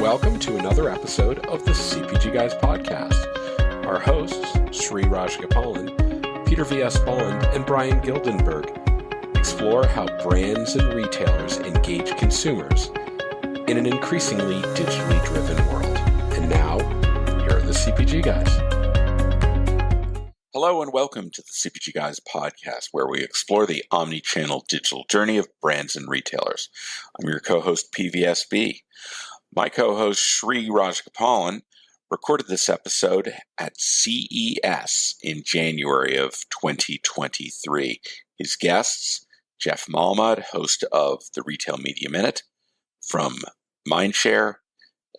welcome to another episode of the CPG Guys podcast. Our hosts, Sri Rajgopalan, Peter V.S. Bond, and Brian Gildenberg explore how brands and retailers engage consumers in an increasingly digitally driven world. And now, here are the CPG Guys. Hello and welcome to the CPG Guys podcast, where we explore the omni-channel digital journey of brands and retailers. I'm your co-host, PVSB. My co-host, Sri Rajgopalan, recorded this episode at CES in January of 2023. His guests, Jeff Malmad, host of the Retail Media Minute from Mindshare,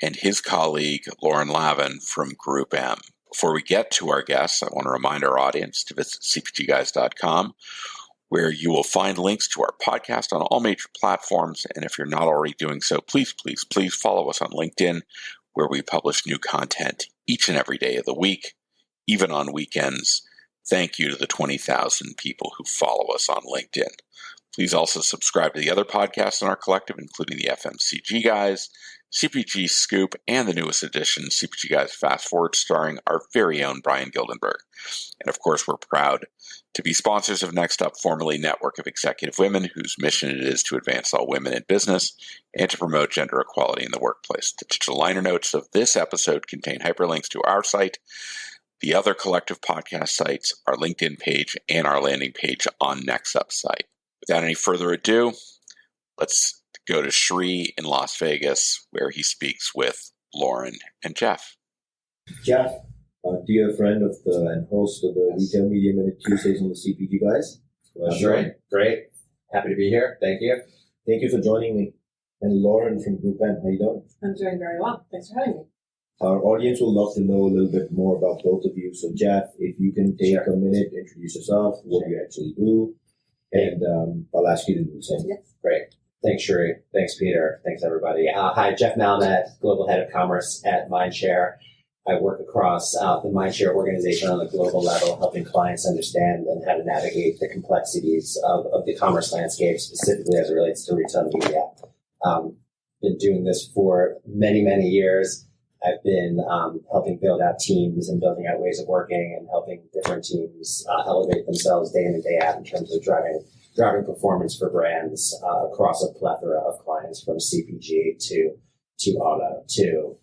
and his colleague, Lauren Lavin from GroupM. Before we get to our guests, I want to remind our audience to visit cpgguys.com, where you will find links to our podcast on all major platforms. And if you're not already doing so, please follow us on LinkedIn, where we publish new content each and every day of the week, even on weekends. Thank you to the 20,000 people who follow us on LinkedIn. Please also subscribe to the other podcasts in our collective, including the FMCG Guys, CPG Scoop, and the newest edition, CPG Guys Fast Forward, starring our very own Brian Gildenberg. And of course, we're proud to be sponsors of Next Up, formerly Network of Executive Women, whose mission it is to advance all women in business and to promote gender equality in the workplace. The digital liner notes of this episode contain hyperlinks to our site, the other collective podcast sites, our LinkedIn page, and our landing page on Next Up site. Without any further ado, let's go to Sri in Las Vegas, where he speaks with Lauren and Jeff. Jeff, dear friend of and host of the Retail Media Minute Tuesdays on the CPG Guys. Great. Happy to be here. Thank you. Thank you for joining me. And Lauren from GroupM, how you doing? I'm doing very well. Thanks for having me. Our audience will love to know a little bit more about both of you. So Jeff, if you can take a minute, introduce yourself, what you actually do, and I'll ask you to do the same. Yes. Great. Thanks, Sherry. Thanks, Peter. Thanks, everybody. Hi, Jeff Malmad, Global Head of Commerce at Mindshare. I work across the Mindshare organization on a global level, helping clients understand and how to navigate the complexities of the commerce landscape, specifically as it relates to retail media. Been doing this for many, many years. I've been helping build out teams and building out ways of working and helping different teams elevate themselves day in and day out in terms of driving performance for brands across a plethora of clients, from CPG to auto to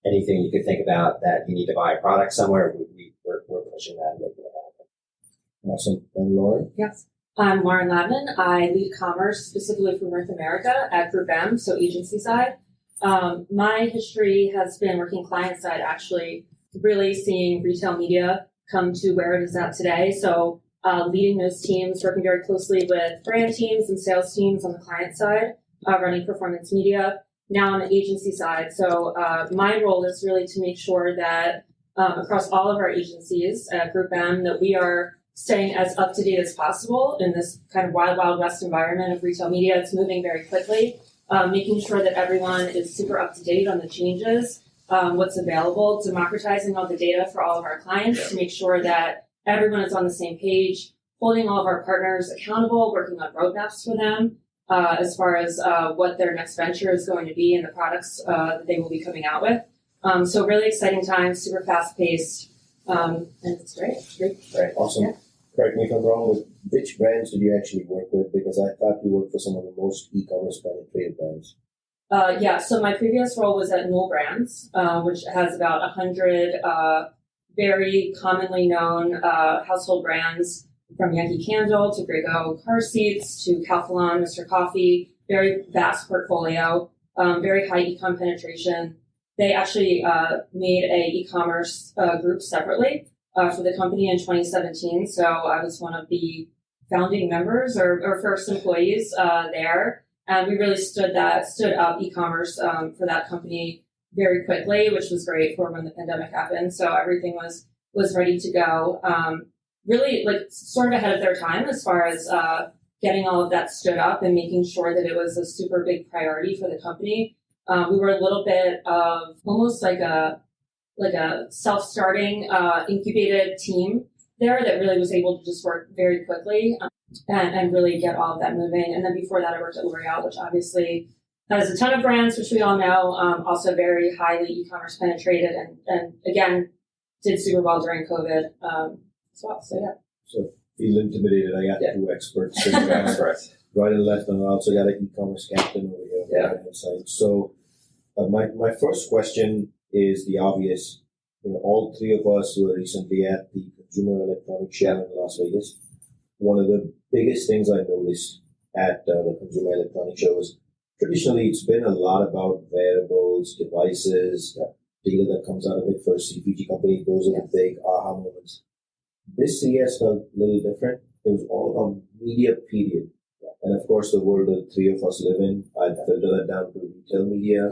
anything you could think about that you need to buy a product somewhere. We're pushing that and making it happen. Awesome. And Lauren? Yes. I'm Lauren Lavin. I lead commerce specifically for North America at GroupM, so agency side. My history has been working client side, actually, really seeing retail media come to where it is at today. So leading those teams, working very closely with brand teams and sales teams on the client side, running performance media, now on the agency side. So my role is really to make sure that across all of our agencies at GroupM, that we are staying as up to date as possible in this kind of wild, wild west environment of retail media. It's moving very quickly, making sure that everyone is super up to date on the changes, what's available, democratizing all the data for all of our clients to make sure that everyone is on the same page, holding all of our partners accountable, working on roadmaps for them as far as what their next venture is going to be and the products that they will be coming out with. So really exciting times, super fast-paced, and it's great. Awesome. Yeah. Correct me if I'm wrong, with which brands did you actually work with? Because I thought you worked for some of the most e-commerce penetrated brands. So my previous role was at Newell Brands, which has about 100 very commonly known household brands, from Yankee Candle to Grego car seats to Calphalon, Mr. Coffee. Very vast portfolio, very high e-com penetration. They actually made a e-commerce group separately for the company in 2017. So I was one of the founding members or first employees there, and we really stood up e-commerce for that company very quickly, which was great for when the pandemic happened. So everything was ready to go. Really, like, sort of ahead of their time as far as getting all of that stood up and making sure that it was a super big priority for the company. We were a little bit of almost like a self-starting, incubated team there that really was able to just work very quickly and really get all of that moving. And then before that, I worked at L'Oreal, which obviously has a ton of brands, which we all know, also very highly e-commerce penetrated, and again, did super well during COVID as well. So yeah. So feel intimidated. I got two experts. Right and left, and I also got an e-commerce captain over here. Inside. So my first question is the obvious. All three of us were recently at the Consumer Electronics Show in Las Vegas. One of the biggest things I noticed at the Consumer Electronics Show is traditionally it's been a lot about wearables, devices, data that comes out of it for a CPG company. Those are the big aha moments. This CES felt a little different. It was all about media, period. And of course, the world that three of us live in, I'd filter that down to retail media.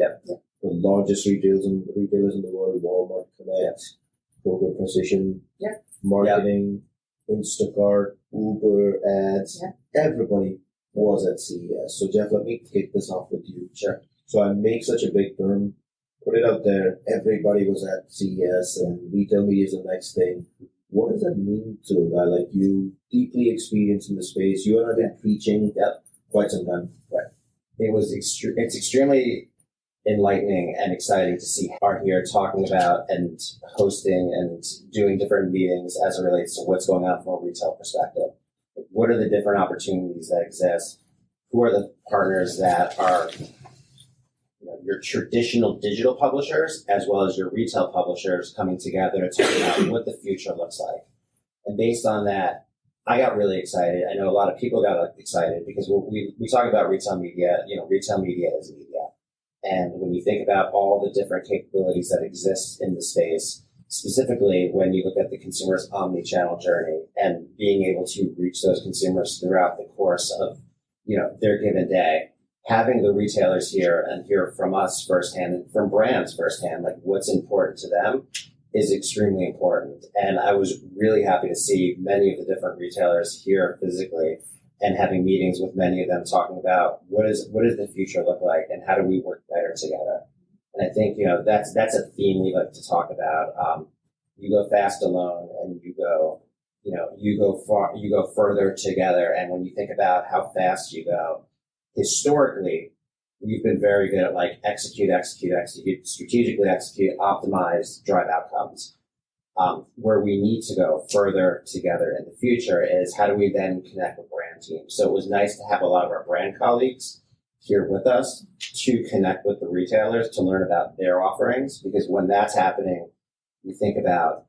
The largest retailers in the world, Walmart, Connect, Kroger Precision, Marketing, Instacart, Uber, ads. Everybody was at CES. So Jeff, let me kick this off with you. Sure. So I make such a big term, put it out there. Everybody was at CES, and retail media is the next thing. What does that mean to a guy like you, deeply experienced in the space? You have been preaching quite some time. Right. It's extremely enlightening and exciting to see Art here talking about and hosting and doing different meetings as it relates to what's going on from a retail perspective. What are the different opportunities that exist? Who are the partners that are your traditional digital publishers as well as your retail publishers coming together to talk about what the future looks like? And based on that, I got really excited. I know a lot of people got excited because we talk about retail media. Retail media is media. And when you think about all the different capabilities that exist in the space, specifically when you look at the consumer's omni-channel journey and being able to reach those consumers throughout the course of, their given day, having the retailers here and hear from us firsthand and from brands firsthand, like what's important to them is extremely important. And I was really happy to see many of the different retailers here physically and having meetings with many of them talking about what does the future look like and how do we work better together. And I think, that's a theme we like to talk about. You go fast alone and you go further together. And when you think about how fast you go, historically, we've been very good at execute, strategically execute, optimize, drive outcomes. Where we need to go further together in the future is how do we then connect with brand teams? So it was nice to have a lot of our brand colleagues here with us to connect with the retailers to learn about their offerings, because when that's happening, you think about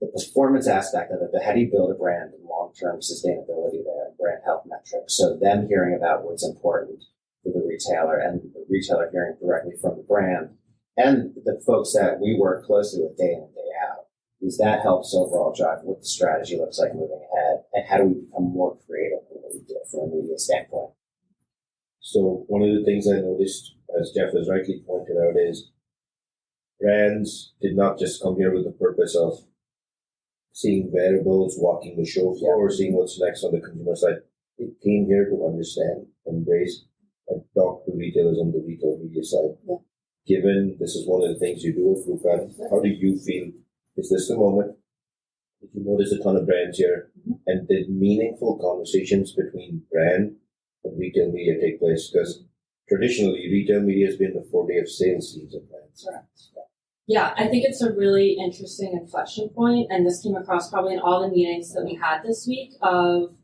the performance aspect of it, but how do you build a brand and long-term sustainability there, brand health metrics? So them hearing about what's important for the retailer and the retailer hearing directly from the brand and the folks that we work closely with day in and day out, because that helps overall drive what the strategy looks like moving ahead and how do we become more creative in what we do from a media standpoint. So one of the things I noticed, as Jeff has rightly pointed out, is brands did not just come here with the purpose of seeing wearables, walking the show floor, seeing what's next on the consumer side. They came here to understand, embrace, and talk to retailers on the retail media side. Given this is one of the things you do with GroupM, how do you feel? Is this the moment? Did you notice a ton of brands here? And did meaningful conversations between brand and retail media take place? Because traditionally, retail media has been the forte of sales leads of brands. Correct. Yeah, I think it's a really interesting inflection point, and this came across probably in all the meetings that we had this week of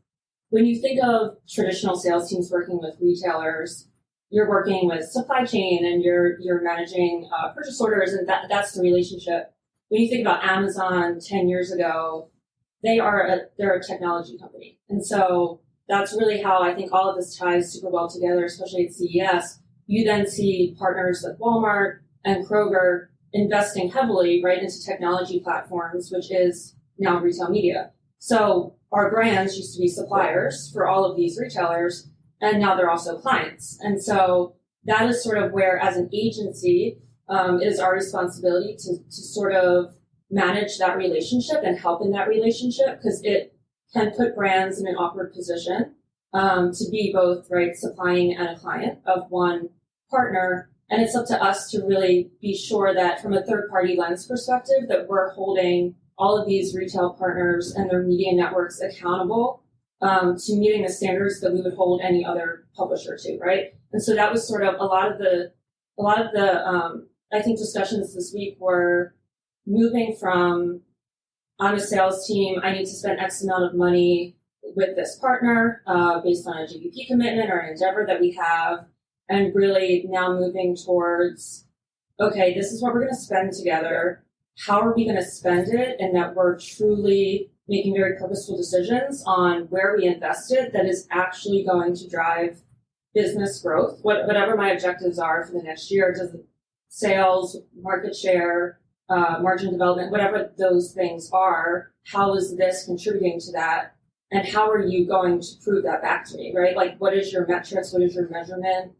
when you think of traditional sales teams working with retailers, you're working with supply chain and you're managing purchase orders, and that's the relationship. When you think about Amazon 10 years ago, they're a technology company. And so that's really how I think all of this ties super well together, especially at CES. You then see partners like Walmart and Kroger investing heavily right into technology platforms, which is now retail media. So our brands used to be suppliers for all of these retailers, and now they're also clients. And so that is sort of where, as an agency, it is our responsibility to sort of manage that relationship and help in that relationship, because it can put brands in an awkward position to be both supplying and a client of one partner. And it's up to us to really be sure that from a third-party lens perspective, that we're holding all of these retail partners and their media networks accountable to meeting the standards that we would hold any other publisher to, right? And so that was sort of a lot of the I think discussions this week were moving from, on a sales team, I need to spend X amount of money with this partner based on a GBP commitment or an endeavor that we have, and really now moving towards, okay, this is what we're going to spend together. How are we going to spend it? And that we're truly making very purposeful decisions on where we invest it that is actually going to drive business growth. Whatever my objectives are for the next year, does it sales, market share, margin development, whatever those things are, how is this contributing to that? And how are you going to prove that back to me, right? Like, what is your metrics? What is your measurement?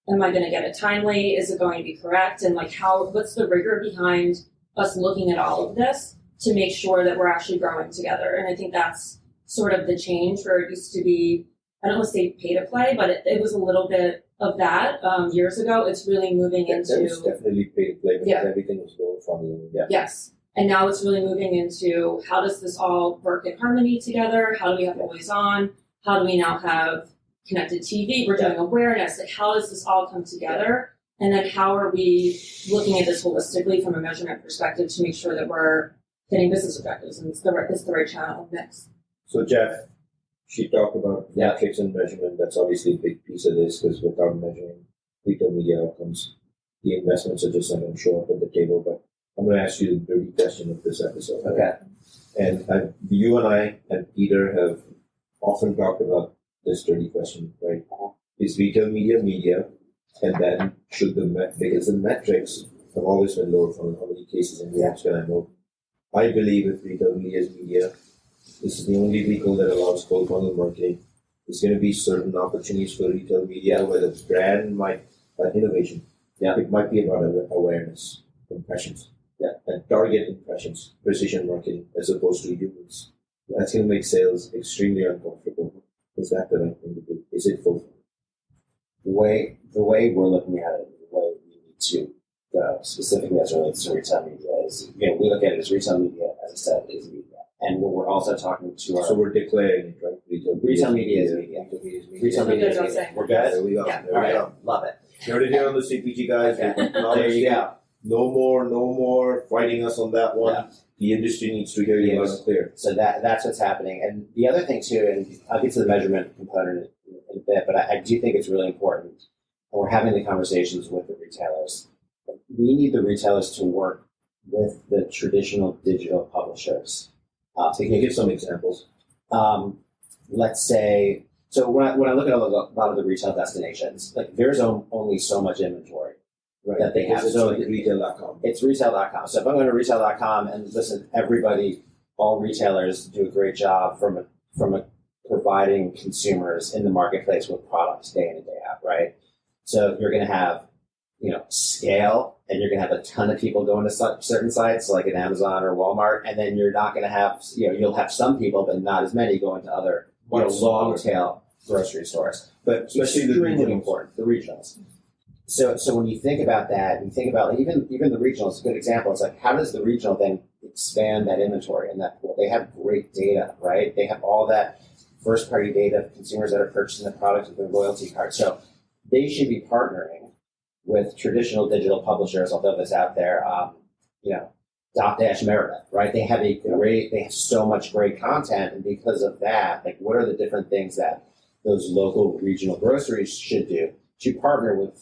Am I going to get it timely? Is it going to be correct? And like, what's the rigor behind us looking at all of this to make sure that we're actually growing together? And I think that's sort of the change where it used to be, I don't want to say pay to play, but it was a little bit of that years ago. It's really moving into... There was definitely pay to play because everything was going funnel. Yeah. Yes. And now it's really moving into, how does this all work in harmony together? How do we have always on? How do we now have connected TV? We're doing awareness. Like, how does this all come together? And then how are we looking at this holistically from a measurement perspective to make sure that we're hitting business objectives and it's the right channel mix? So Jeff, she talked about metrics and measurement. That's obviously a big piece of this, because without measuring retail media outcomes, the investments are just not going to show up at the table. But I'm going to ask you the dirty question of this episode. Okay. And you and I and Peter have often talked about this dirty question, right? Is retail media? And then because the metrics have always been lower from how many cases and reacts can I know. I believe if retail media is media, this is the only vehicle that allows cold funnel marketing. There's going to be certain opportunities for retail media where the brand might have innovation. Yeah. It might be about awareness, impressions, and target impressions, precision marketing, as opposed to humans. That's going to make sales extremely uncomfortable. Is that the right thing to do? Is it fulfilling? The way we're looking at it, the way we need to go, specifically as it relates to retail media, is, we look at it as retail media, as I said, is media. And when we're also talking to our... So we're declaring it, right? Retail media is media. Retail media is media. We're good? There we go. Yeah. All right. Love it. You heard it here on the CPG Guys. Okay. There you go. No more fighting us on that one. Yeah. The industry needs to hear you loud and clear. So that's what's happening. And the other thing too, and I'll get to the measurement component in a bit, but I do think it's really important, and we're having the conversations with the retailers. We need the retailers to work with the traditional digital publishers. Can you give some examples? Let's say, so when I look at a lot of the retail destinations, like, there's only so much inventory that they have. So it's retail.com. It's retail.com. So if I'm going to retail.com, and listen, all retailers do a great job from providing consumers in the marketplace with products day in and day out, right? So you're going to have, scale, and you're going to have a ton of people going to certain sites like an Amazon or Walmart, and then you're not going to have, you'll have some people, but not as many going to other, long tail grocery stores. But especially extremely important, the regionals. So when you think about that, you think about even the regional is a good example. It's like, how does the regional then expand that inventory in that pool? They have great data, right? They have all that first party data of consumers that are purchasing the product with their loyalty card. So they should be partnering with traditional digital publishers, although that's out there, Dotdash Meredith, right? They have so much great content, and because of that, like, what are the different things that those local regional groceries should do to partner with,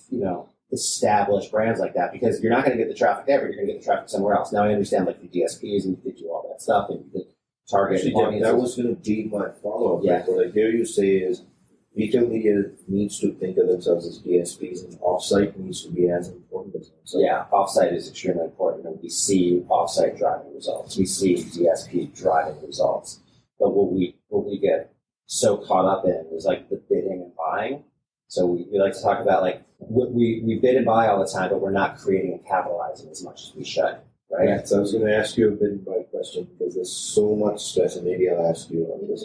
established brands like that? Because you're not going to get the traffic there, but you're going to get the traffic somewhere else. Now I understand, like, the DSPs, and you could do all that stuff, and you could target audiences. That was going to be my follow-up. Yeah. What I hear you say is retail media needs to think of themselves as DSPs, and offsite needs to be as important as onsite. Yeah, offsite is extremely important, and we see offsite driving results. We see DSP driving results. But what we get so caught up in is, like, the bidding and buying. So we like to talk about, like, we bid and buy all the time, but we're not creating and capitalizing as much as we should, right? Yeah, so I was going to ask you a bid and buy question, because there's so much stress, and maybe I'll ask you on this.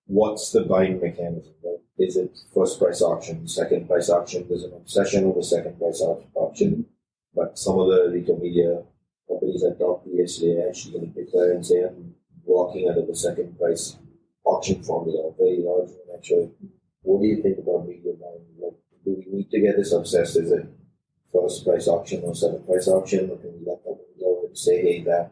What's the buying mechanism? Right? Is it first price auction, second price auction? There's an obsession over second price auction, but some of the retail media companies I talked to yesterday are actually going to declare and say, I'm walking out of the second price auction formula, a very large one actually. What do you think about media buying? Like, do do we need to get this obsessed? Is it first price auction or second price auction? Or can we let them go and say, hey, that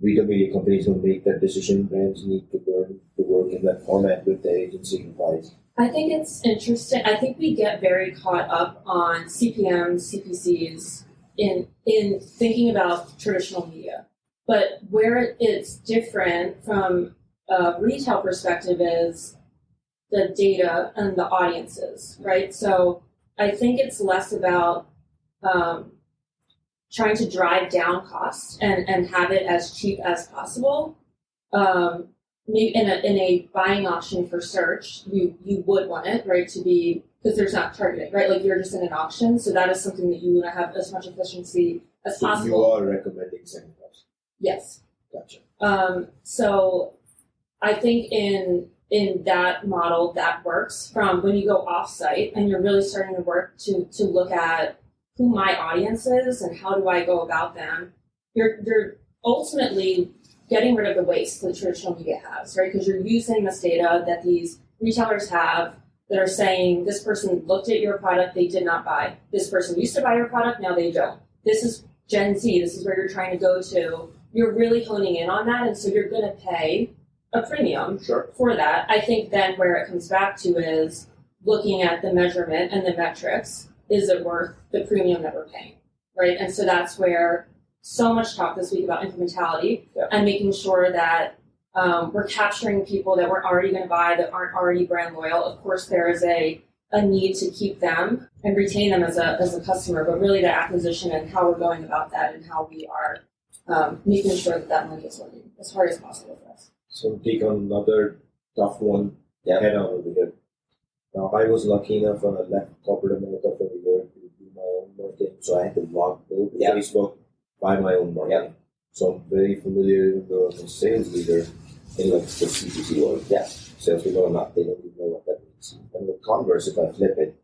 retail media companies will make that decision, brands need to learn to work in that format with the agency and buys? I think it's interesting. I think we get very caught up on CPMs, CPCs in thinking about traditional media. But where it's different from a retail perspective is the data and the audiences, right? So I think it's less about trying to drive down costs and have it as cheap as possible. Maybe in a buying auction for search, you would want it, right, to be, because there's not targeting, right? Like you're just in an auction, so that is something that you want to have as much efficiency as So possible. you are recommending second price? Yes. Gotcha. So I think in that model that works. From when you go off-site and you're really starting to work to look at who my audience is and how do I go about them, you're ultimately getting rid of the waste that traditional media has, right? Because you're using this data that these retailers have that are saying this person looked at your product, they did not buy. This person used to buy your product, now they don't. This is Gen Z, this is where you're trying to go to. You're really honing in on that, and so you're going to pay a premium for that. I think then where it comes back to is looking at the measurement and the metrics. Is it worth the premium that we're paying, right? And so that's where so much talk this week about incrementality and making sure that we're capturing people that we're already going to buy that aren't already brand loyal. Of course, there is a need to keep them and retain them as a customer, but really the acquisition and how we're going about that and how we are making sure that money is working as hard as possible for us. So take on another tough one head on over here. Now, I was lucky enough when I left corporate America for a year to do my own marketing, so I had to log go to Facebook, buy my own marketing. So I'm very familiar, even though I'm a sales leader in like the CPG world. Sales people are not, they don't even know what that means. And the converse, if I flip it,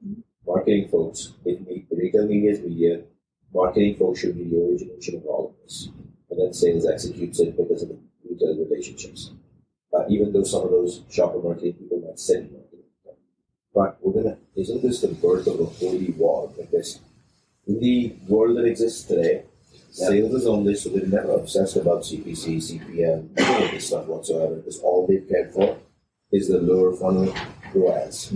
marketing folks, retail media is media, marketing folks should be the origination of all of this. And then sales executes it because of the retail relationships. Even though some of those shopper marketing people might send marketing. But isn't this the birth of a holy war? Because in the world that exists today, sales is only, so they're never obsessed about CPC, CPM, any of this stuff whatsoever, because all they've cared for is the lower funnel ROAS.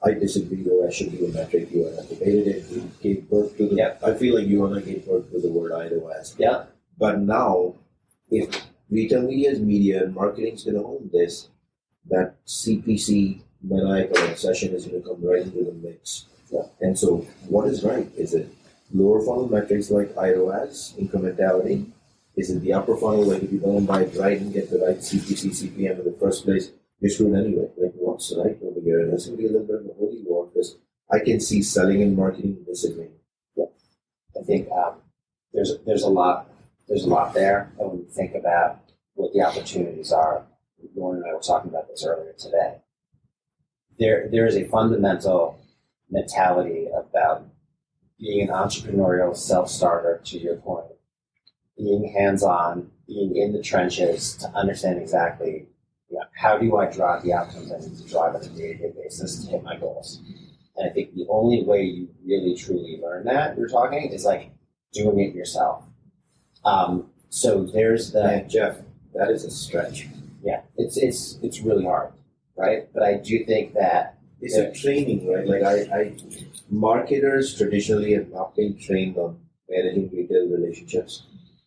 I disagree, ROAS should be a metric. You have debated it, you gave birth to the, I feel like you and I gave birth to the word IROAS. But now, if retail media is media and marketing is going to own this, that CPC maniacal obsession is going to come right into the mix. And so, what is right? Is it lower funnel metrics like IROAS, incrementality? Is it the upper funnel, like if you don't buy it right and get the right CPC, CPM in the first place, you're screwed anyway. Like, what's right over here? And that's going to be a little bit of a holy war because I can see selling and marketing disagreeing. I think there's a lot there, and when you think about what the opportunities are, Lauren and I were talking about this earlier today. There is a fundamental mentality about being an entrepreneurial self-starter, to your point, being hands-on, being in the trenches to understand exactly, how do I drive the outcomes I need to drive on a day-to-day basis to hit my goals. And I think the only way you really truly learn that you're talking is like doing it yourself. So there's Jeff, that is a stretch. It's really hard, right? But I do think that it's a training, right? Like marketers traditionally have not been trained on managing retail relationships,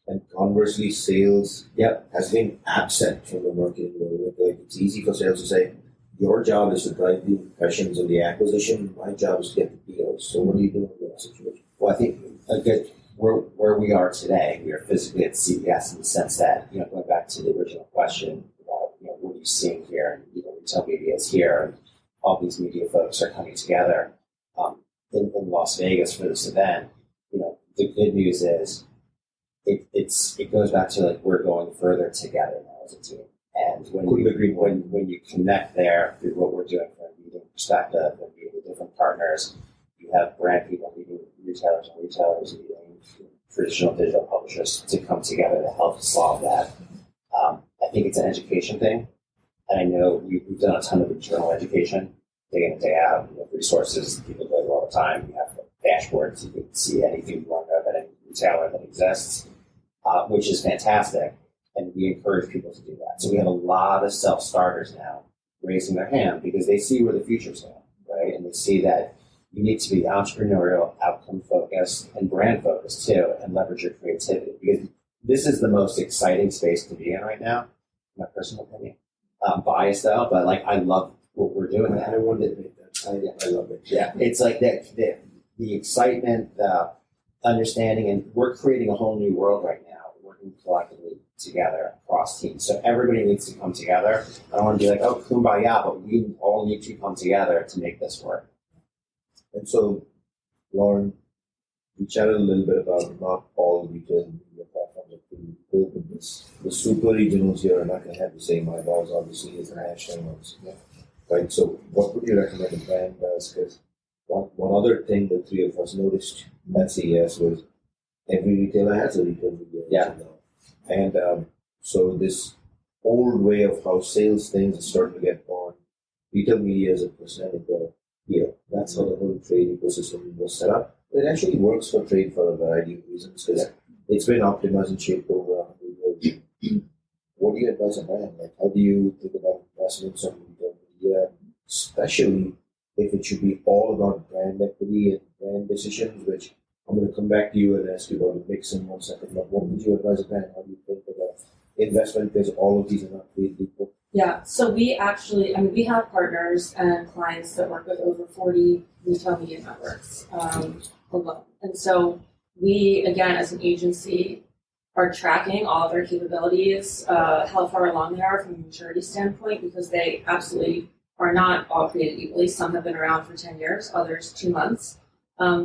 and conversely, sales has been absent from the marketing world. Like it's easy for sales to say, your job is to drive the impressions and the acquisition. My job is to get the deals. So what do you do in that situation? Well, I think where we are today, we are physically at CES in the sense that, going back to the original question about, what are you seeing here? And, retail media is here, and all these media folks are coming together in Las Vegas for this event. The good news is it goes back to like we're going further together now as a team. And when you connect there through what we're doing from a meeting perspective and meeting with different partners, you have brand people meeting retailers and retailers meeting traditional digital publishers to come together to help solve that. I think it's an education thing. And I know we've done a ton of internal education, day in and day out, resources, people go to all real time. You have dashboards. You can see anything you want to know about any retailer that exists, which is fantastic. And we encourage people to do that. So we have a lot of self-starters now raising their hand because they see where the future's going, right? And they see that you need to be entrepreneurial, outcome-focused, and brand-focused, too, and leverage your creativity. Because this is the most exciting space to be in right now, in my personal opinion. I'm biased, though, but, like, I love what we're doing now. I want to admit that. I love it. Yeah, it's like the excitement, the understanding, and we're creating a whole new world right now, working collectively together across teams. So everybody needs to come together. I don't want to be like, oh, kumbaya, but we all need to come together to make this work. And so, Lauren, we chatted a little bit about not all the retail media platforms are pretty open. The super regionals here are not going to have the same eyeballs, obviously, as the national ones. Yeah. Right. So, what would you recommend a brand does? Because one other thing the three of us noticed at CES was every retailer has a retail media. Yeah. Now. And so this old way of how sales things is starting to get born. Retail media is a percentage of here. That's how the whole trade ecosystem was set up. It actually works for trade for a variety of reasons because it's been optimized and shaped over 100 years. What do you advise a brand? Like, how do you think about investments on retail media, especially if it should be all about brand equity and brand decisions, which I'm going to come back to you and ask you about the mix in 1 second. But what would you advise a brand? How do you think about investment? Because all of these are not created equal. Yeah, so we actually, we have partners and clients that work with over 40 retail media networks alone. And so we, again, as an agency, are tracking all of their capabilities, how far along they are from a maturity standpoint, because they absolutely are not all created equally. Some have been around for 10 years, others 2 months.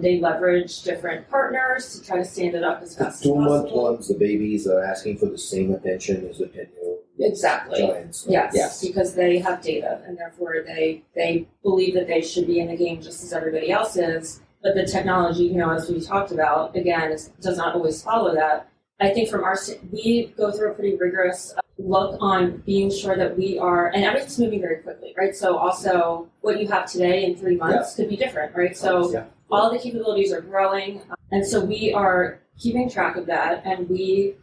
They leverage different partners to try to stand it up as fast as possible. 2-month ones, the babies are asking for the same attention as the 10-year-old exactly. giants. Yes, because they have data and therefore they believe that they should be in the game just as everybody else is. But the technology, as we talked about, again, does not always follow that. I think from we go through a pretty rigorous look on being sure that we are, and everything's moving very quickly, right? So also what you have today in 3 months could be different, right? So all the capabilities are growing. And so we are keeping track of that, and we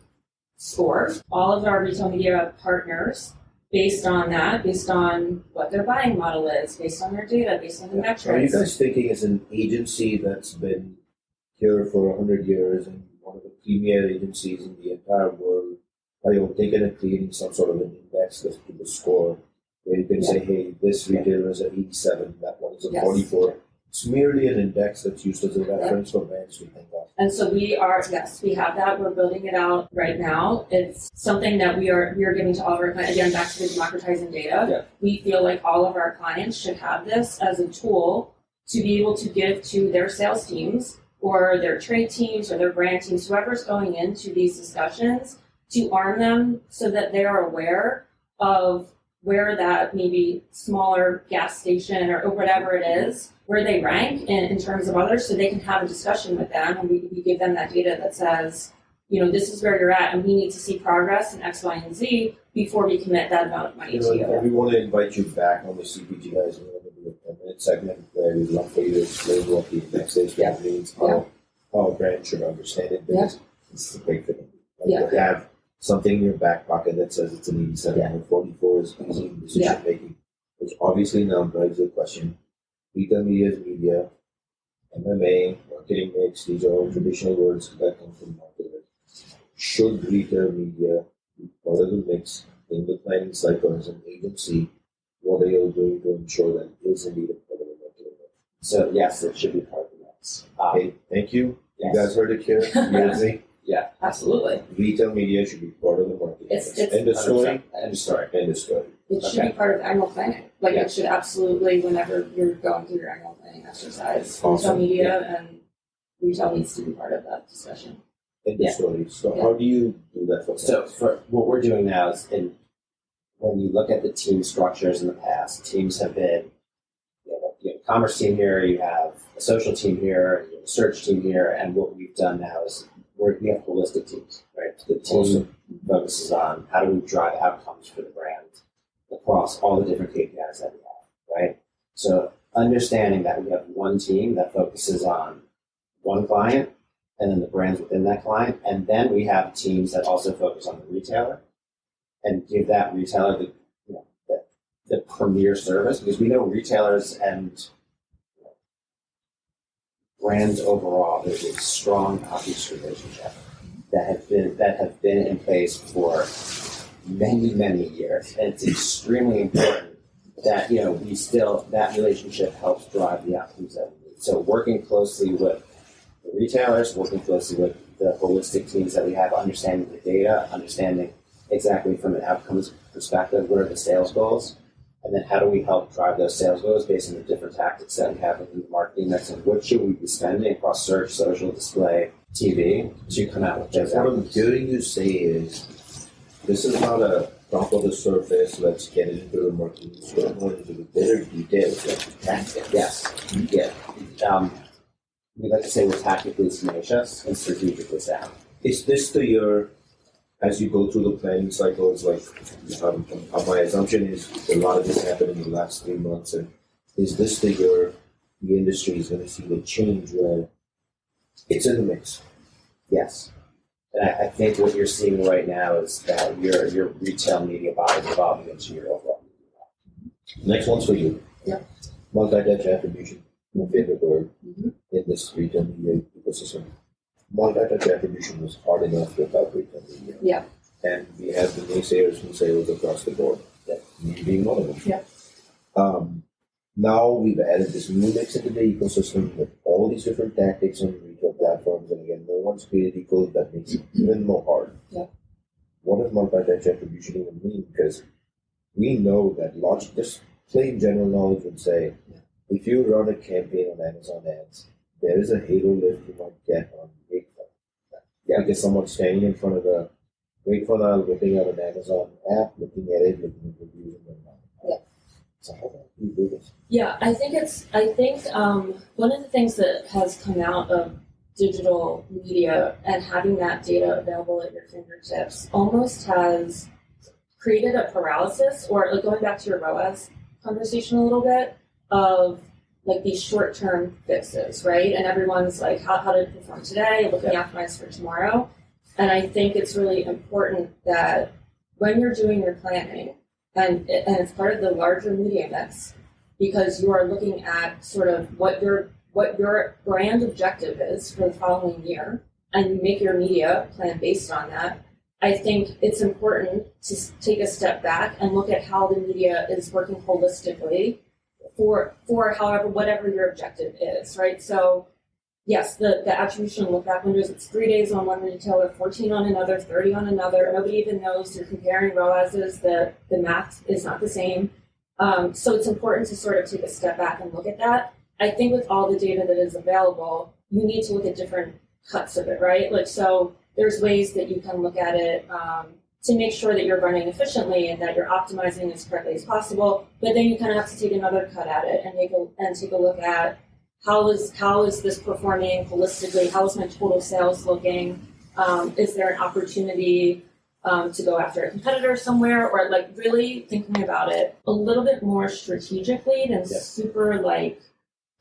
score all of our retail media partners based on that, based on what their buying model is, based on their data, based on the metrics. Are you guys thinking as an agency that's been here for 100 years and one of the premier agencies in the entire world, are you thinking of creating some sort of an index that people score where you can say, hey, this retailer is at 87, that one is at 44. It's merely an index that's used as a reference for brands to think of. And so we have that. We're building it out right now. It's something that we are giving to all of our clients. Again, back to the democratizing data. Yeah. We feel like all of our clients should have this as a tool to be able to give to their sales teams or their trade teams or their brand teams, whoever's going into these discussions, to arm them so that they are aware of where that maybe smaller gas station or whatever it is, where they rank in terms of others, so they can have a discussion with them, and we give them that data that says, this is where you're at, and we need to see progress in X, Y, and Z before we commit that amount of money to you. We want to invite you back on the CPG Guys. We're going to do a 10-minute segment where we'd love for you to explain what the index is, what it means, how a brand should understand it, because it's a great thing. To have something in your back pocket that says it's an 87 or 44 is easy decision making, which obviously now drives the question. Retail media is media, MMA, marketing mix, these are all traditional words that come from marketing. Should retail media be part of the mix in the planning cycle as an agency? What are you doing to ensure that it is indeed a part of the marketing mix? So yes, it should be part of the mix. Okay, thank you. Yes. You guys heard it here. You Yeah, absolutely. Retail media should be part of the marketing mix. End of story. End of story. End of story. It should be part of annual planning. It should absolutely, whenever you're going through your annual planning exercise, retail media and retail needs to be part of that discussion. End of story. So how do you do that for clients? For what we're doing now is, when you look at the team structures in the past, teams have been, you have a commerce team here, you have a social team here, you have a search team here, and what we've done now is we have holistic teams, right? The team focuses on how do we drive outcomes for the brand across all the different KPIs that we have, right? So understanding that we have one team that focuses on one client and then the brands within that client, and then we have teams that also focus on the retailer and give that retailer the premier service, because we know retailers and brands overall, there's a strong obvious relationship that have been in place for many years, and it's extremely important that that relationship helps drive the outcomes that we need. So working closely with the retailers, working closely with the holistic teams that we have, understanding the data, understanding exactly from an outcomes perspective what are the sales goals, and then how do we help drive those sales goals based on the different tactics that we have in the marketing mix, and what should we be spending across search, social, display, TV to come out with those What I'm outcomes. hearing you say is this is not a top of the surface, let's get into the marketing, let's go into the better details like the tactics. Yes. Yeah. We like to say we're tactically tenacious and strategically sound. Is this the year, as you go through the planning cycles, like my assumption is a lot of this happened in the last 3 months, and is this the year the industry is going to see the change where it's in the mix? Yes. And I think what you're seeing right now is that your retail media buy is evolving into your overall. Next one's for you. Yeah. Multi-touch attribution, my favorite word in this retail media ecosystem. Multi-touch attribution was hard enough without retail media. Yeah. And we have the naysayers who say it was across the board, me being one of them. Yeah. Now we've added this new mix into the ecosystem with all these different tactics on retail platforms, and again, no one's created code that makes it even more hard. Yeah. What does multi-touch attribution even mean? Because we know that just plain general knowledge would say, if you run a campaign on Amazon ads, there is a halo lift you might get on wait funnel. Yeah. Because someone's standing in front of the wait funnel, whipping out an Amazon app, looking at it, looking at reviews, and whatnot. Yeah. So how do you do this? Yeah, I think one of the things that has come out of digital media and having that data available at your fingertips almost has created a paralysis, or like going back to your ROAS conversation a little bit, of like these short-term fixes, right? And everyone's like, how did it perform today? Looking at optimize for tomorrow. And I think it's really important that when you're doing your planning, and it's part of the larger media mix, because you are looking at sort of what your brand objective is for the following year, and you make your media plan based on that. I think it's important to take a step back and look at how the media is working holistically for whatever your objective is, right? So yes, the attribution look back windows, it's 3 days on one retailer, 14 on another, 30 on another. Nobody even knows. You're comparing ROASs. The math is not the same. So it's important to sort of take a step back and look at that. I think with all the data that is available, you need to look at different cuts of it, right? Like, so there's ways that you can look at it to make sure that you're running efficiently and that you're optimizing as correctly as possible. But then you kind of have to take another cut at it and take a look at how is this performing holistically? How is my total sales looking? Is there an opportunity to go after a competitor somewhere, or like really thinking about it a little bit more strategically than super like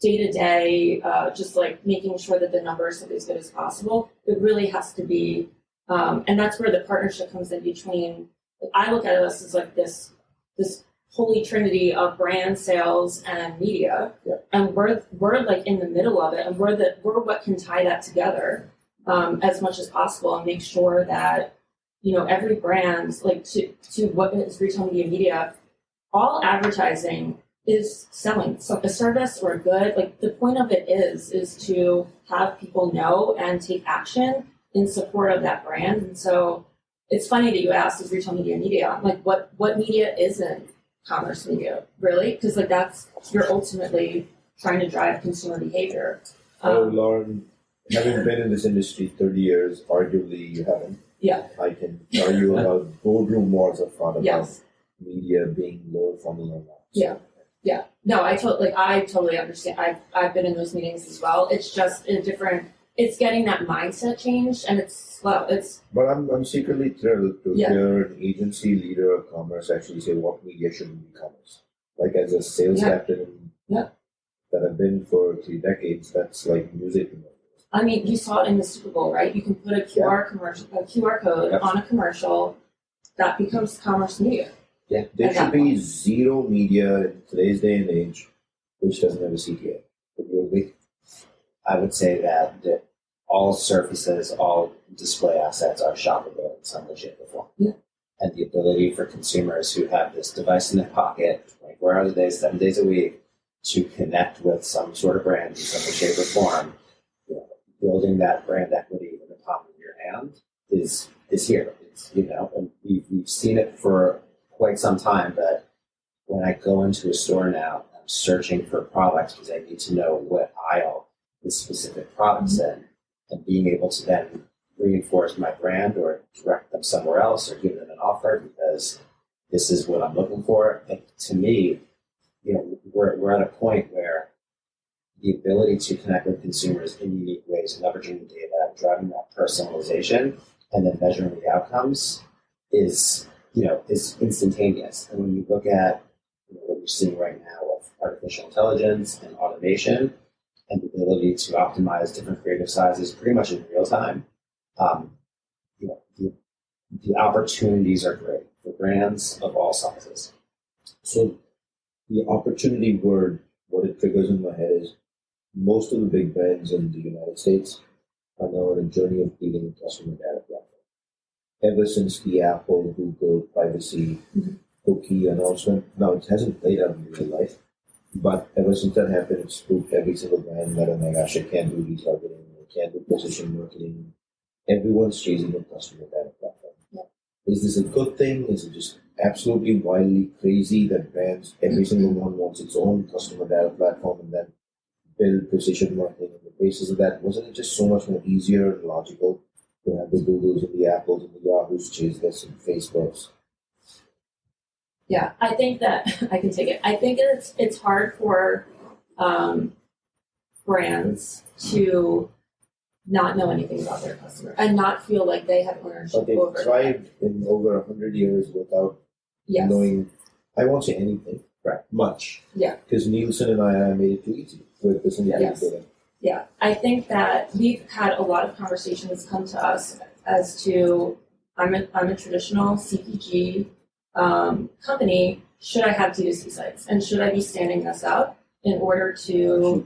day-to-day, just like making sure that the numbers are as good as possible. It really has to be, and that's where the partnership comes in between. Like, I look at us as like this holy trinity of brand, sales, and media, and we're like in the middle of it, and we're what can tie that together as much as possible and make sure that every brand, like to what is retail media, all advertising is selling a service or a good. Like the point of it is to have people know and take action in support of that brand. And so it's funny that you asked, is retail media? I'm like, what media isn't commerce media, really? Because like you're ultimately trying to drive consumer behavior. Lauren, having been in this industry 30 years, arguably you haven't. Yeah. I can tell you about boardroom wars I've thought about yes. media being low funnel or not. Yeah. Yeah. No, I totally understand. I've been in those meetings as well. It's just it's getting that mindset changed, and it's slow. But I'm secretly thrilled to hear an agency leader of commerce actually say what media shouldn't be commerce. Like as a sales captain that have been for 3 decades. That's like music. I mean, you saw it in the Super Bowl, right? You can put a QR code on a commercial that becomes commerce media. Yeah, there should be zero media in today's day and age which doesn't have a CTA. Would you agree? I would say that all surfaces, all display assets are shoppable in some way, shape, or form. Yeah. And the ability for consumers who have this device in their pocket, 24 hours a day, 7 days a week, to connect with some sort of brand in some way, shape, or form, building that brand equity in the palm of your hand is here. It's, and we've seen it for quite some time, but when I go into a store now, I'm searching for products because I need to know what aisle this specific product's in, and being able to then reinforce my brand or direct them somewhere else or give them an offer because this is what I'm looking for. And to me, we're at a point where the ability to connect with consumers in unique ways, leveraging the data, driving that personalization, and then measuring the outcomes is instantaneous. And when you look at what you're seeing right now with artificial intelligence and automation and the ability to optimize different creative sizes pretty much in real time, the opportunities are great for brands of all sizes. So the opportunity word, what it triggers in my head is most of the big brands in the United States are now on a journey of building a customer data platform. Ever since the Apple, Google privacy cookie announcement, now it hasn't played out in real life, but ever since that happened, it's spooked every single brand that, oh my gosh, I can't do retargeting, I can't do precision marketing. Everyone's chasing a customer data platform. Yeah. Is this a good thing? Is it just absolutely wildly crazy that brands, every single one wants its own customer data platform and then build precision marketing on the basis of that? Wasn't it just so much more easier and logical to have the Googles and the Apples and the Yahoos chase this and Facebooks? Yeah, I think that I can take it. I think it's hard for brands to not know anything about their customer and not feel like they have ownership But they've over thrived in over 100 years without knowing, I won't say anything, much. Yeah. Because Nielsen and I made it too easy with this data. Yeah, I think that we've had a lot of conversations come to us as to, I'm a traditional CPG company. Should I have D2C sites? And should I be standing this up in order to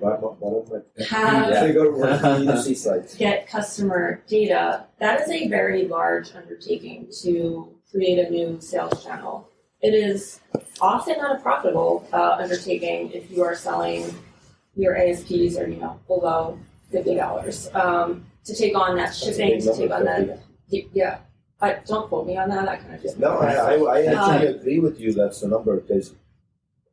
get customer data? That is a very large undertaking to create a new sales channel. It is often not a profitable undertaking if you are selling your ASPs are below $50 to take on that shipping, to take on that. Yeah, don't quote me on that. I kind of just I actually agree with you. That's the number because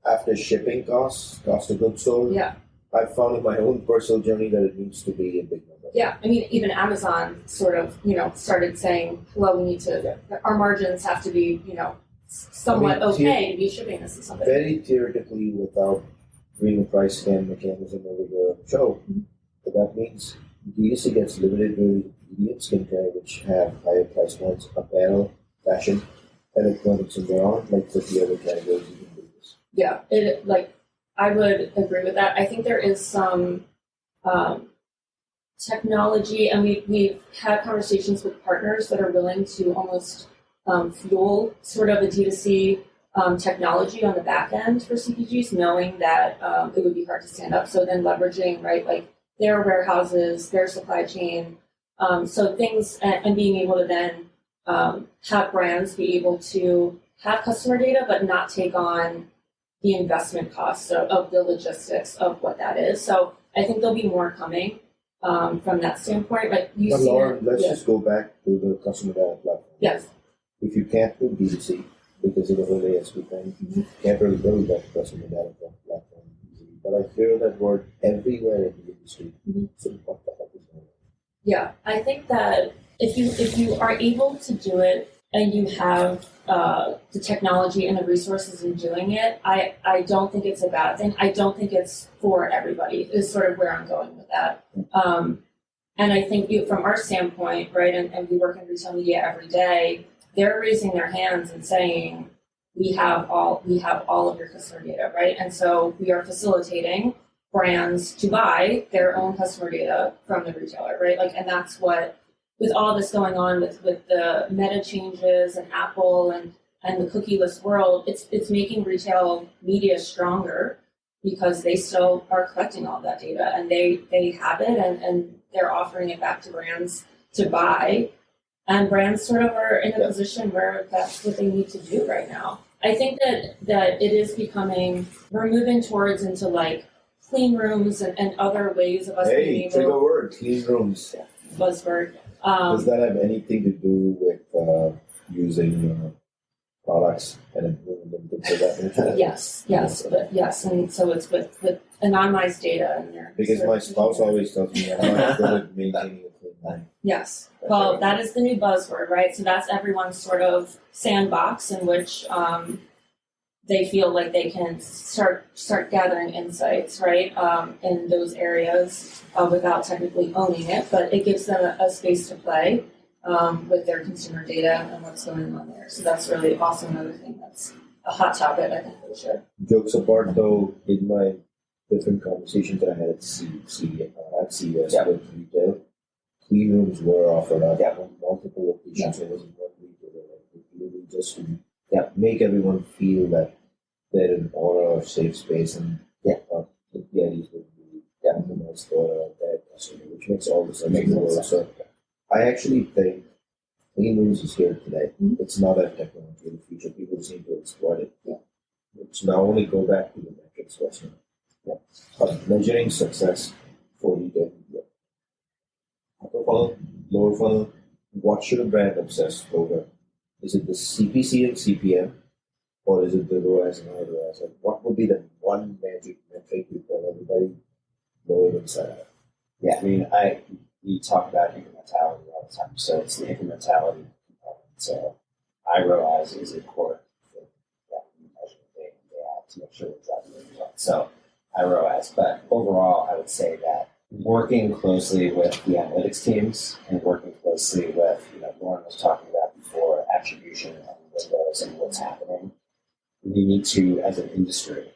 after shipping costs, cost of goods sold, I found in my own personal journey that it needs to be a big number. Yeah, I mean, even Amazon sort of started saying, well, we need to our margins have to be somewhat okay to be shipping this to somebody. Very theoretically, without doing a price scan mechanism over the show, but that means D2C gets limited to beauty and skincare, which have higher price points, apparel, fashion, electronics, and there aren't like 50 other categories you can do this. Yeah, I would agree with that. I think there is some technology, and we've had conversations with partners that are willing to almost fuel sort of a D2C technology on the back end for CPGs, knowing that it would be hard to stand up. So then leveraging, like their warehouses, their supply chain, so things, and being able to then have brands be able to have customer data, but not take on the investment costs of the logistics of what that is. So I think there'll be more coming from that standpoint. Like you see, Lauren, let's just go back to the customer data platform. Yes. If you can't do B2C because of the whole ASP thing, you can't really build that customer data platform easily. But I hear that word everywhere in the industry. So what the heck is going on? Yeah, I think that if you are able to do it and you have the technology and the resources in doing it, I don't think it's a bad thing. I don't think it's for everybody is sort of where I'm going with that. And I think from our standpoint, right, and we work in retail media every day, they're raising their hands and saying, we have all of your customer data, right? And so we are facilitating brands to buy their own customer data from the retailer, right? Like, and that's what, with all this going on with the meta changes and Apple and the cookieless world, it's making retail media stronger because they still are collecting all that data and they have it and they're offering it back to brands to buy. And brands sort of are in a position where that's what they need to do right now. I think that it is becoming, we're moving towards into like clean rooms and other ways of us being able to. Trigger word, clean rooms. Buzzword. Does that have anything to do with using products and improving them to that? Yes, and so it's with anonymized data in there. Because my spouse always tells me I'm not good at maintaining a clean line. Yes. Well, that is the new buzzword, right? So that's everyone's sort of sandbox in which they feel like they can start gathering insights, right, in those areas without technically owning it, but it gives them a space to play with their consumer data and what's going on there. So that's really also another thing that's a hot topic, I think, for sure. Jokes apart, though, in my different conversations that I had at CES with retail, clean rooms were offered up on multiple occasions. It wasn't one retailer. Like, really just to make everyone feel that they're in aura or safe space, and the ideas would be optimized for their customer, which makes all the sense in the world. So I actually think clean rooms is here today. Mm-hmm. It's not a technology of the future. People just need to exploit it. Yeah. It's now only go back to the metrics question. Yeah. But measuring success for retail media. Upper funnel, lower funnel, what should a brand obsess over? Is it the CPC and CPM, or is it the ROAS and ROAS? And what would be the one magic metric you tell everybody going inside out? Yeah, I mean, we talk about incrementality all the time, so it's the incrementality component. So ROAS is a core thing that we measure day in, day out to make sure we're driving the results. So ROAS, but overall, I would say that working closely with the analytics teams and working closely with, Lauren was talking about before, attribution and windows and what's happening, we need to, as an industry,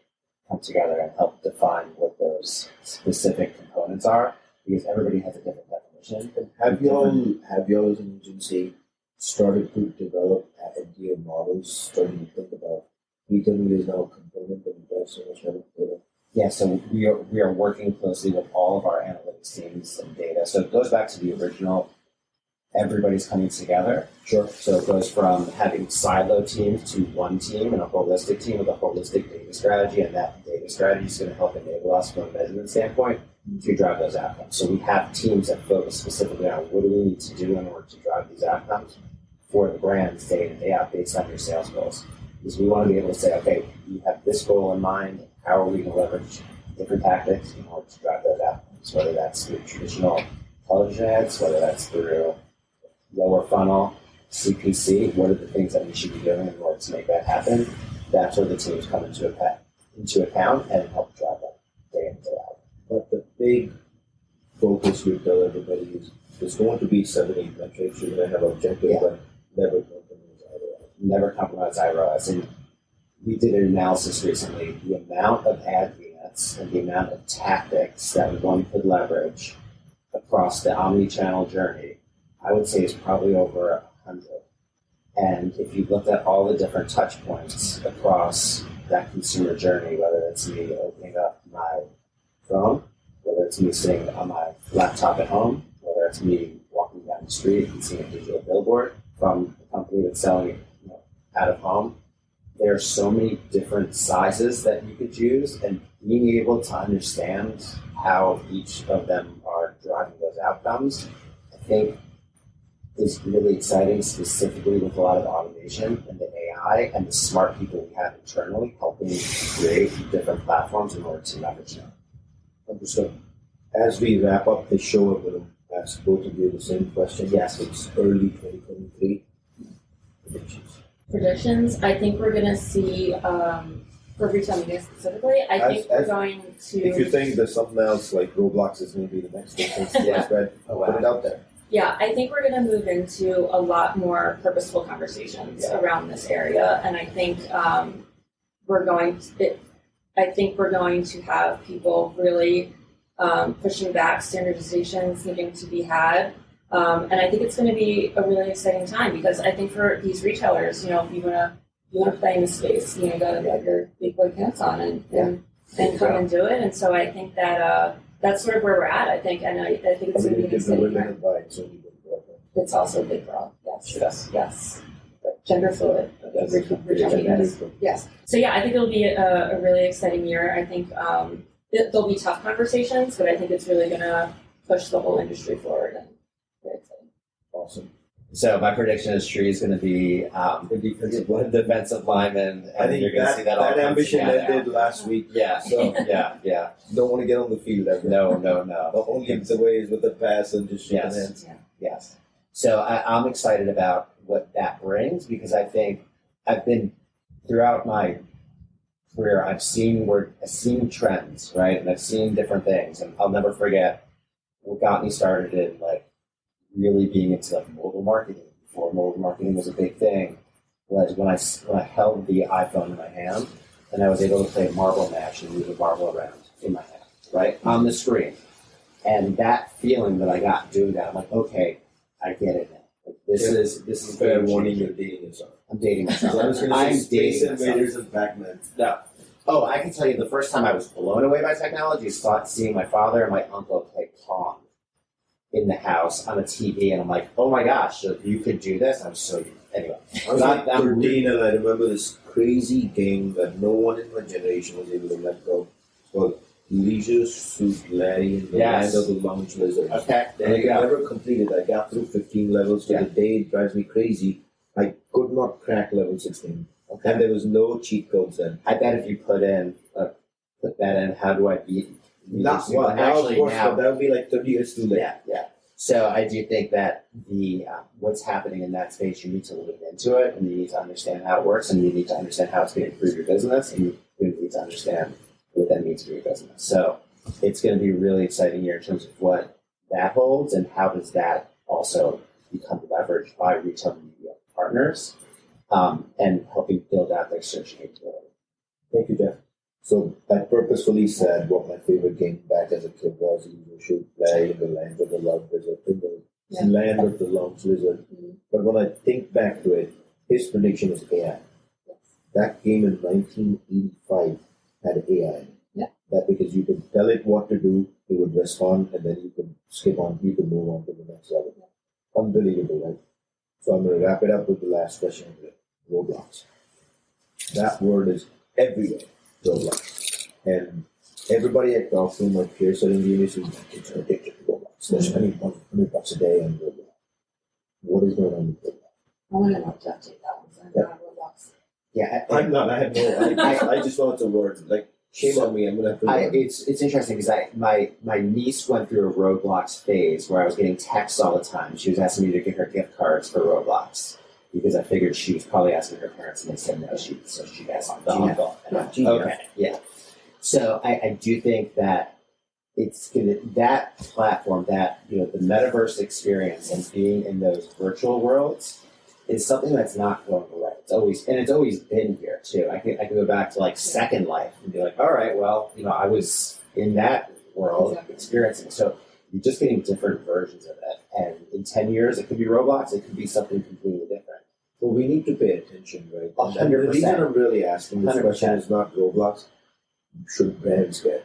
come together and help define what those specific components are, because everybody has a different definition. And have y'all as an agency started to develop idea models, starting to think about retail media is now a component and there's so much data? Yeah, so we are working closely with all of our analytics teams and data. So it goes back to the original, everybody's coming together. Sure. So it goes from having silo teams to one team and a holistic team with a holistic data strategy, and that data strategy is going to help enable us from a measurement standpoint to drive those outcomes. So we have teams that focus specifically on what do we need to do in order to drive these outcomes for the brands day in, day out based on your sales goals. Because we want to be able to say, okay, you have this goal in mind, how are we going to leverage different tactics in order to drive those outcomes, whether that's through traditional television ads, whether that's through lower funnel, CPC, what are the things that we should be doing in order to make that happen? That's where the teams come into account and help drive that day in, day out. But the big focus we tell everybody is there's going to be 7-8 metrics. You're going to have objectives, but never compromise IROAS. Never compromise IROAS. And we did an analysis recently. The amount of ad units and the amount of tactics that one could leverage across the omni-channel journey, I would say is probably over 100. And if you looked at all the different touch points across that consumer journey, whether it's me opening up my phone, whether it's me sitting on my laptop at home, whether it's me walking down the street and seeing a digital billboard from a company that's selling out of home, there are so many different sizes that you could use, and being able to understand how each of them are driving those outcomes, I think is really exciting, specifically with a lot of the automation and the AI and the smart people we have internally helping create different platforms in order to leverage them. Understood. As we wrap up the show, I'm going to ask both of you the same question. Yes. It's early 2023. Predictions, I think we're going to see, for retail media specifically, I think we're going to... If you think there's something else, like Roblox is going to be the next thing, put it out there. Yeah, I think we're going to move into a lot more purposeful conversations around this area, and I think we're going to... I think we're going to have people really pushing back standardizations needing to be had. And I think it's going to be a really exciting time because I think for these retailers, if you want to play in the space, you got to get your big boy pants on and come and do it. And so I think that that's sort of where we're at. I think, and I think it's going to be an exciting time. It's also a big draw. Yes. Gender fluid. Yes. So yeah, I think it'll be a really exciting year. I think there'll be tough conversations, but I think it's really going to push the whole industry forward. And very exciting. Awesome. So my prediction is Sri is going to be defensive lineman. I think you're going to see that all that ambition ended last week. Yeah. So yeah. Don't want to get on the field ever. No. Only the ways with the pass and just shaking hands. Yes. So I'm excited about what that brings because I think I've been throughout my career. I've seen trends, right, and I've seen different things, and I'll never forget what got me started in really being into mobile marketing. Before mobile marketing was a big thing, was when I held the iPhone in my hand and I was able to play Marble Match and move the marble around in my hand, right, on the screen, and that feeling that I got doing that, I'm like, okay, I get it now. This is fair warning. You're dating yourself. I'm dating myself. So I was going to say Space Invaders and Pac-Man. No. Oh, I can tell you the first time I was blown away by technology is seeing my father and my uncle play Pong in the house on a TV, and I'm like, oh my gosh, so you could do this? I'm so anyway. I was like 13, and I remember this crazy game that no one in my generation was able to let go. Called Leisure Suit Larry in the Land of the Lounge Lizards. Okay, there you go. I go. never completed. I got through 15 levels. To the day it drives me crazy. I could not crack level 16. Okay. And there was no cheat codes then. I bet if you put that in, how do I beat? Not well, actually now that would be 30 years too late. Yeah. So I do think that the what's happening in that space, you need to lean into it, and you need to understand how it works, and you need to understand how it's going to improve your business, and you need to understand what that means for your business. So it's going to be a really exciting year in terms of what that holds, and how does that also become leveraged by retail media partners, and helping build out their search capability. Thank you, Jeff. So I purposefully said what my favorite game back as a kid was. You should play in the Land of the Lounge Lizard, in the Land of the Lounge Lizard. Mm-hmm. But when I think back to it, his prediction is AI. Yes. That game in 1985 had AI. Yeah. That because you could tell it what to do, it would respond, and then you could skip on, you could move on to the next level. Yeah. Unbelievable, right? So I'm going to wrap it up with the last question of Roblox. That word is everywhere. Roblox. And everybody I talk to, my peers are in the industry, it's addicted to Roblox. They're spending $100 a day on Roblox. What is going on with Roblox? I want to know Jeff take that one. I'm not Roblox. Yeah, I'm not. I have no. I just know it's a word. Shame on me. I'm gonna have to. It's interesting because my niece went through a Roblox phase where I was getting texts all the time. She was asking me to get her gift cards for Roblox. Because I figured she was probably asking her parents, and they said no. She asked the uncle. Okay, yeah. So I do think that it's that platform, that the metaverse experience and being in those virtual worlds is something that's not going away. It's always been here too. I can go back to Second Life and be like, all right, well, I was in that world experiencing. So you're just getting different versions of it, and in 10 years, it could be Roblox. It could be something completely different. Well, we need to pay attention, right? 100%. The reason I'm really asking this 100%. question is not Roblox. Should brands care?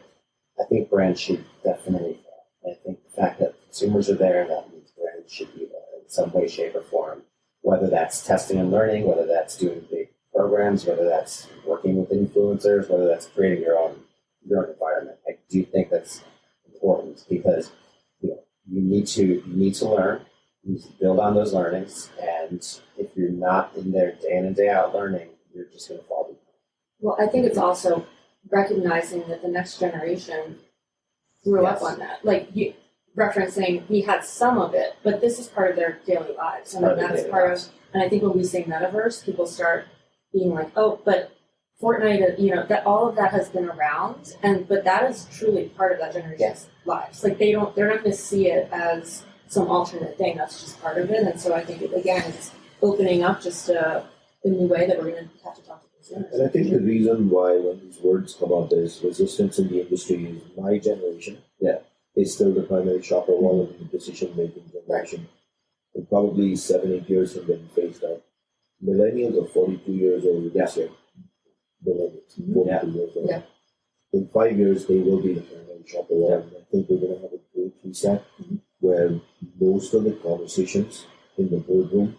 I think brands should definitely care. I think the fact that consumers are there, that means brands should be there in some way, shape, or form. Whether that's testing and learning, whether that's doing big programs, whether that's working with influencers, whether that's creating your own environment. I do think that's important because you need to learn. You need to build on those learnings, and if you're not in there day in and day out learning, you're just going to fall behind. Well, I think it's also recognizing that the next generation grew up on that. You referencing, we had some of it, but this is part of their daily lives. And that's part of, and I think when we say metaverse, people start being like, oh, but Fortnite, that all of that has been around, but that is truly part of that generation's lives. they're not going to see it as some alternate thing. That's just part of it. And so I think, it's opening up just a new way that we're going to have to talk to And I think the reason why when these words come up is resistance in the industry is my generation is still the primary shopper wallet in the decision-making generation. And probably 7-8 years have been phased out. Millennials are 42 years old this year. Millennials, 42 years old. Yeah. In 5 years, they will be the primary shopper wallet. And I think we're going to have a great reset where most of the conversations in the boardroom,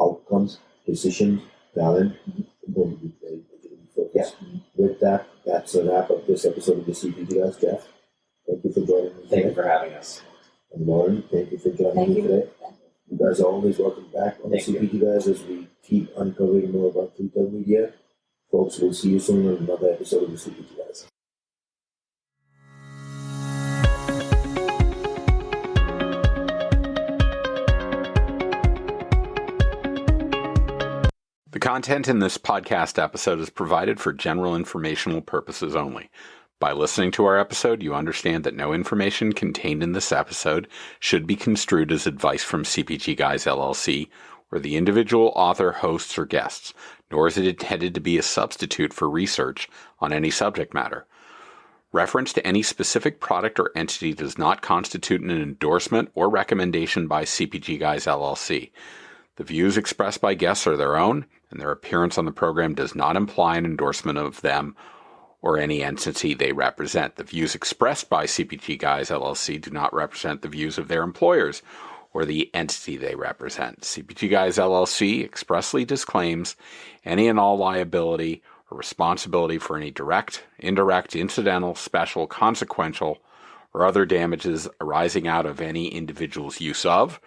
outcomes, decisions, talent, are going to be very digitally focused. With that, that's a wrap of this episode of the CPG Guys. Jeff, thank you for joining me. Thank you for having us. And Lauren, thank you for joining me today. You guys are always welcome back on the CPG Guys as we keep uncovering more about retail media. Folks, we'll see you soon on another episode of the CPG Guys. The content in this podcast episode is provided for general informational purposes only. By listening to our episode, you understand that no information contained in this episode should be construed as advice from CPG Guys LLC or the individual author, hosts, or guests, nor is it intended to be a substitute for research on any subject matter. Reference to any specific product or entity does not constitute an endorsement or recommendation by CPG Guys LLC. The views expressed by guests are their own, and their appearance on the program does not imply an endorsement of them or any entity they represent. The views expressed by CPG Guys LLC do not represent the views of their employers or the entity they represent. CPG Guys LLC expressly disclaims any and all liability or responsibility for any direct, indirect, incidental, special, consequential, or other damages arising out of any individual's use of,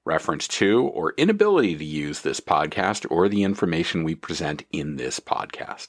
reference to, or inability to use this podcast or the information we present in this podcast.